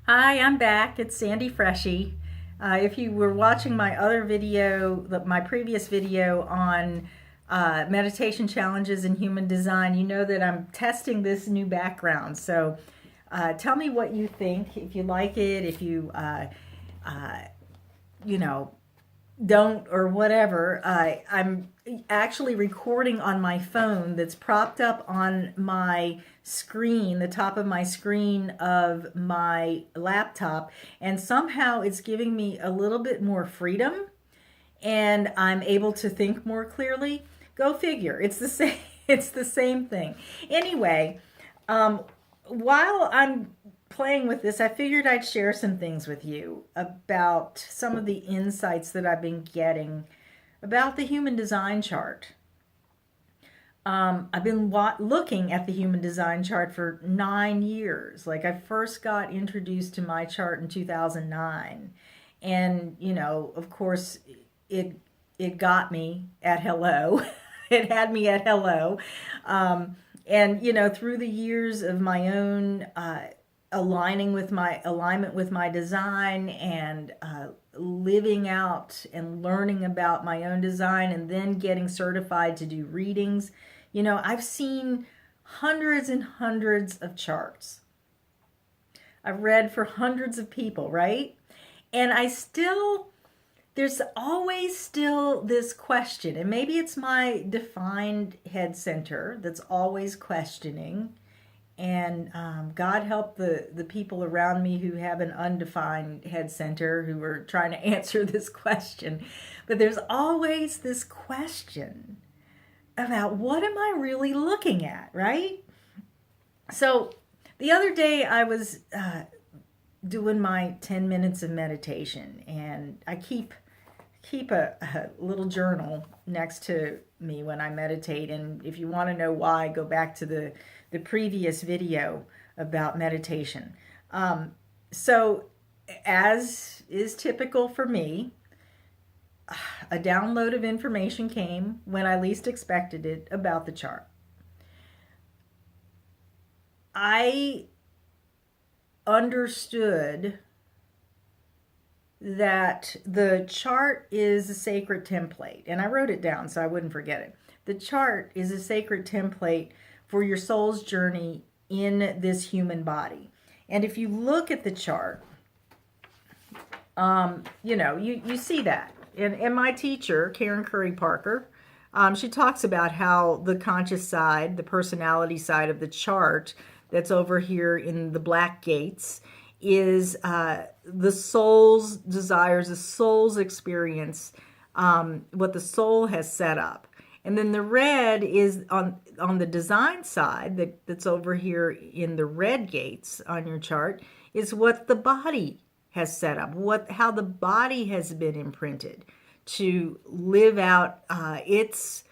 Hi, I'm back. It's Sandy Freshy. If you were watching my other video, my previous video on meditation challenges in human design, you know that I'm testing this new background. So tell me what you think, if you like it, if uh, you know, don't or whatever. I'm actually recording on my phone that's propped up on my screen, the top of my screen of my laptop, and somehow it's giving me a little bit more freedom and I'm able to think more clearly. Go figure. It's the same. It's the same thing. Anyway, um, while I'm playing with this, I figured I'd share some things with you about some of the insights that I've been getting about the human design chart. I've been looking at the human design chart for 9 years. Like, I first got introduced to my chart in 2009. And, of course, it, it got me at hello. It had me at hello. And, through the years of my own alignment with my design and living out and learning about my own design and then getting certified to do readings. I've seen hundreds and hundreds of charts. I've read for hundreds of people, right? And there's always still this question, and maybe it's my defined head center that's always questioning. And God help the people around me who have an undefined head center who are trying to answer this question. But there's always this question about what am I really looking at, right? So the other day I was doing my 10 minutes of meditation, and I keep a little journal next to me when I meditate. And if you want to know why, go back to the previous video about meditation. So, as is typical for me, a download of information came when I least expected it about the chart. I understood that the chart is a sacred template, and I wrote it down so I wouldn't forget it. The chart is a sacred template for your soul's journey in this human body. And if you look at the chart, you see that. And my teacher, Karen Curry Parker, she talks about how the conscious side, the personality side of the chart that's over here in the black gates, is the soul's desires, the soul's experience, what the soul has set up. And then the red is on the design side that's over here in the red gates on your chart, is what the body has set up, how the body has been imprinted to live out its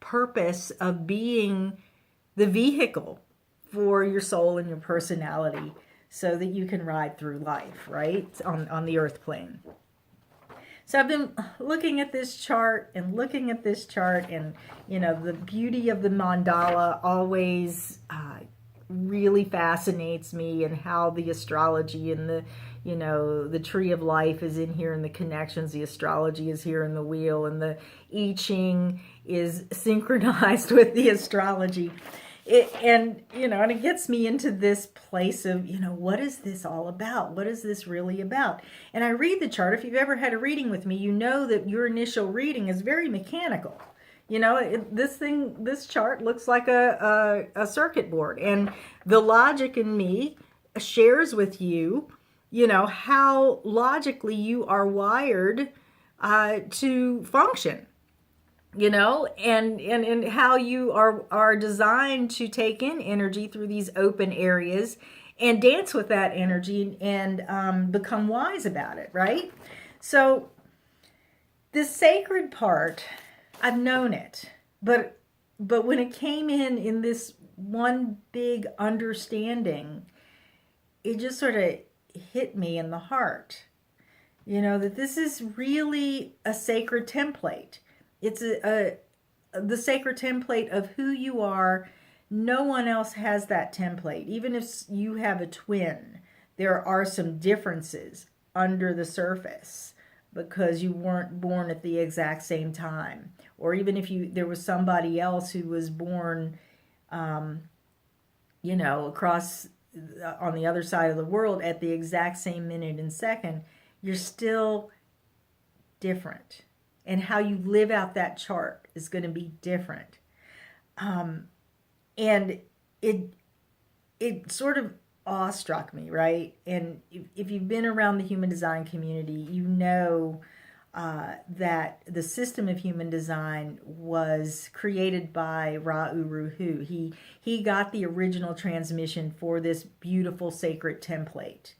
purpose of being the vehicle for your soul and your personality so that you can ride through life, right? On the earth plane. So I've been looking at this chart and looking at this chart, and the beauty of the mandala always really fascinates me, and how the astrology and the tree of life is in here, and the connections, the astrology is here in the wheel, and the I Ching is synchronized with the astrology. And it gets me into this place of, what is this all about? What is this really about? And I read the chart. If you've ever had a reading with me, you know that your initial reading is very mechanical. This chart looks like a circuit board, and the logic in me shares with you, how logically you are wired to function, and how you are designed to take in energy through these open areas and dance with that energy and become wise about it, right? So this sacred part, I've known it, but when it came in this one big understanding, it just sort of hit me in the heart, that this is really a sacred template. It's the sacred template of who you are No one else has that template. Even if you have a twin, there are some differences under the surface because you weren't born at the exact same time. Or even if there was somebody else who was born, across on the other side of the world at the exact same minute and second, you're still different. And how you live out that chart is going to be different. And it sort of awestruck me, right? And if you've been around the human design community, you know that the system of human design was created by Ra Uru Hu. He got the original transmission for this beautiful sacred template.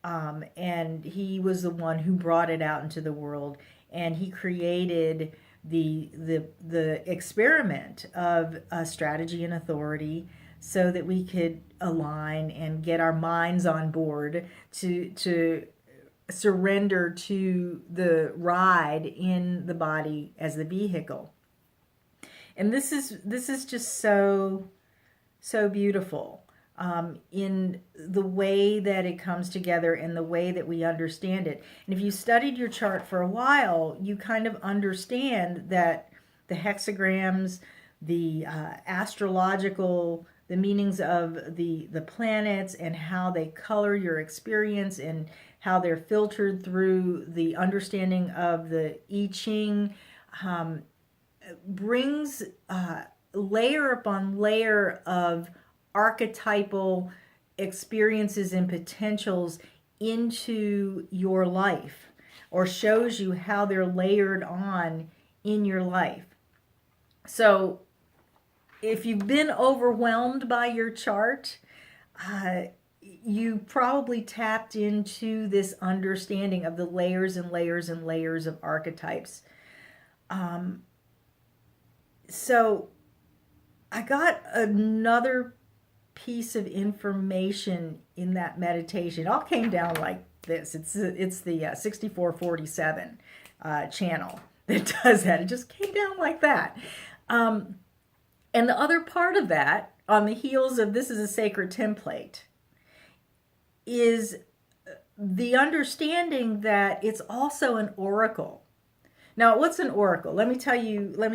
And he was the one who brought it out into the world, and he created the experiment of strategy and authority so that we could align and get our minds on board to surrender to the ride in the body as the vehicle. And this is just so beautiful. In the way that it comes together and the way that we understand it. And if you studied your chart for a while, you kind of understand that the hexagrams, the astrological, the meanings of the planets and how they color your experience and how they're filtered through the understanding of the I Ching, brings layer upon layer of archetypal experiences and potentials into your life, or shows you how they're layered on in your life. So if you've been overwhelmed by your chart, you probably tapped into this understanding of the layers and layers and layers of archetypes. So I got another piece of information in that meditation. It all came down like this. It's the 6447 channel that does that. It just came down like that. And the other part of that, on the heels of this is a sacred template, is the understanding that it's also an oracle. Now, what's an oracle? Let me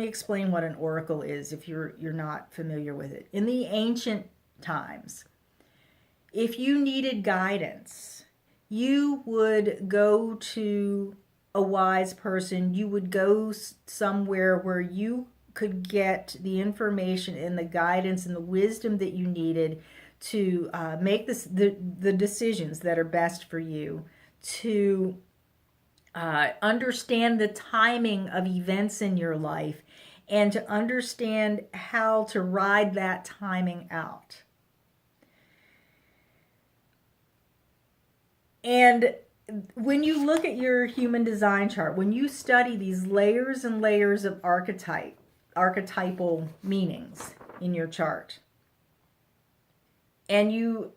explain what an oracle is if you're not familiar with it. In the ancient times, if you needed guidance, you would go to a wise person. You would go somewhere where you could get the information and the guidance and the wisdom that you needed to make the decisions that are best for you, to understand the timing of events in your life, and to understand how to ride that timing out. And when you look at your human design chart, when you study these layers and layers of archetypal meanings in your chart, and you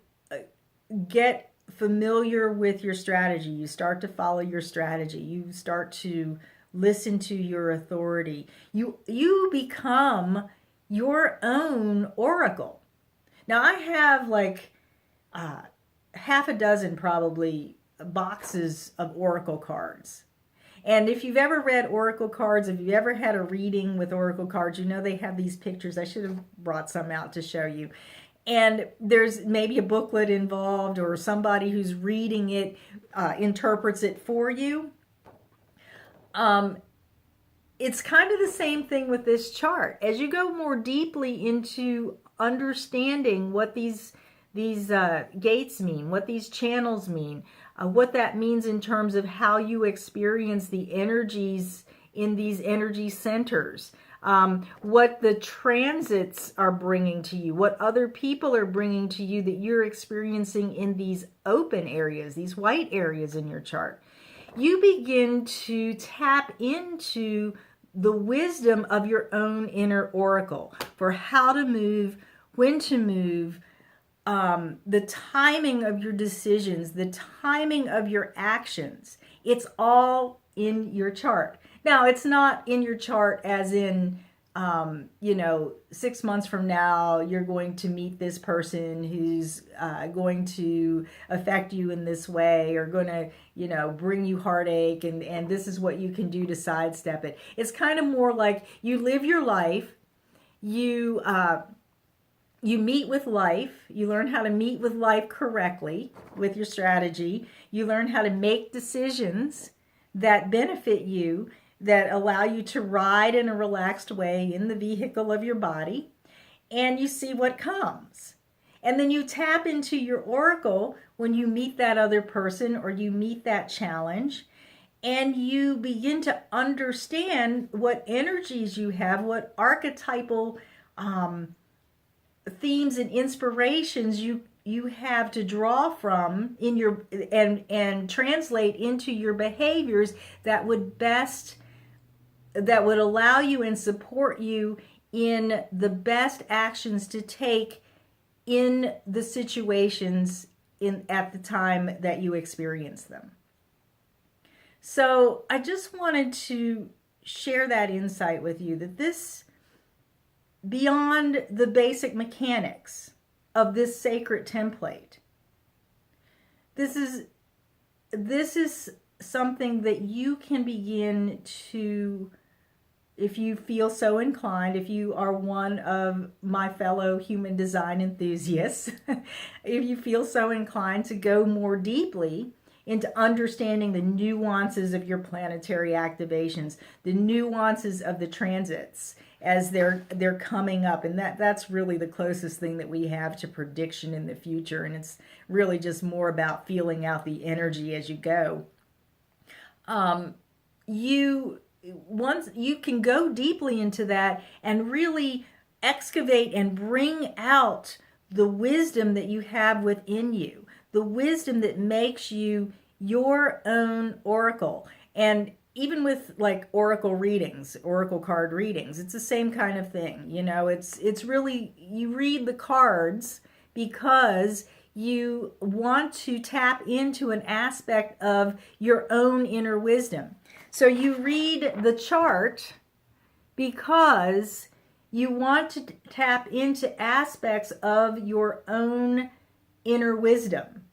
get familiar with your strategy, you start to follow your strategy, you start to listen to your authority, you become your own oracle. Now, I have like half a dozen probably boxes of oracle cards. And if you've ever read oracle cards, if you've ever had a reading with oracle cards, you know they have these pictures. I should have brought some out to show you. And there's maybe a booklet involved, or somebody who's reading it interprets it for you. It's kind of the same thing with this chart. As you go more deeply into understanding what these gates mean, what these channels mean, what that means in terms of how you experience the energies in these energy centers, what the transits are bringing to you, what other people are bringing to you that you're experiencing in these open areas, these white areas in your chart. You begin to tap into the wisdom of your own inner oracle for how to move, when to move, the timing of your decisions, the timing of your actions. It's all in your chart. Now, it's not in your chart as in 6 months from now, you're going to meet this person who's going to affect you in this way, or going to, bring you heartache, and this is what you can do to sidestep it. It's kind of more like you live your life, you meet with life, you learn how to meet with life correctly with your strategy, you learn how to make decisions that benefit you, that allow you to ride in a relaxed way in the vehicle of your body, and you see what comes. And then you tap into your oracle when you meet that other person or you meet that challenge, and you begin to understand what energies you have, what archetypal themes and inspirations you have to draw from in your and translate into your behaviors that would allow you and support you in the best actions to take in the situations at the time that you experience them. So I just wanted to share that insight with you, that this, beyond the basic mechanics of this sacred template, this is something that you can begin to, if you feel so inclined, if you are one of my fellow human design enthusiasts, if you feel so inclined to go more deeply into understanding the nuances of your planetary activations, the nuances of the transits as they're coming up, and that's really the closest thing that we have to prediction in the future, and it's really just more about feeling out the energy as you go. Once you can go deeply into that and really excavate and bring out the wisdom that you have within you, the wisdom that makes you your own oracle. And even with like oracle readings, oracle card readings, it's the same kind of thing. It's really, you read the cards because you want to tap into an aspect of your own inner wisdom. So you read the chart because you want to tap into aspects of your own inner wisdom.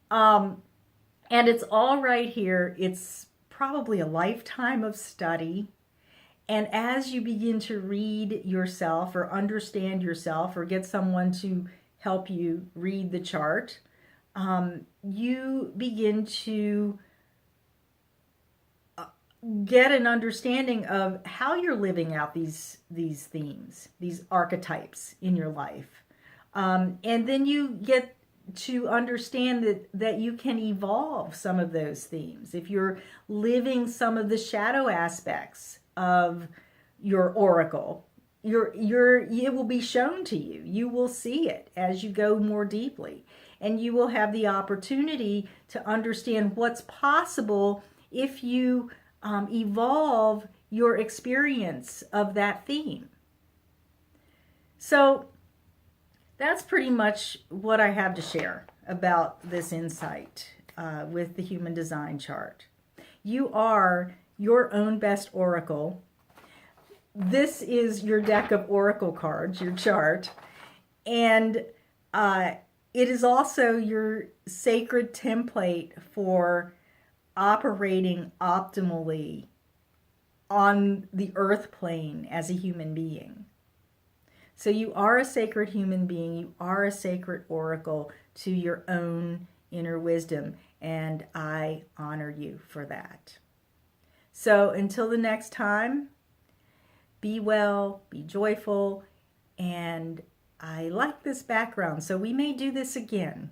And it's all right here. It's probably a lifetime of study. And as you begin to read yourself or understand yourself or get someone to help you read the chart, you begin to get an understanding of how you're living out these themes, these archetypes in your life. And then you get to understand that you can evolve some of those themes. If you're living some of the shadow aspects of your oracle, it will be shown to you. You will see it as you go more deeply, and you will have the opportunity to understand what's possible if you evolve your experience of that theme. So that's pretty much what I have to share about this insight with the Human Design Chart. You are your own best oracle. This is your deck of oracle cards, your chart, and it is also your sacred template for operating optimally on the earth plane as a human being. So you are a sacred human being. You are a sacred oracle to your own inner wisdom, and I honor you for that. So until the next time, be well, be joyful, and I like this background, so we may do this again.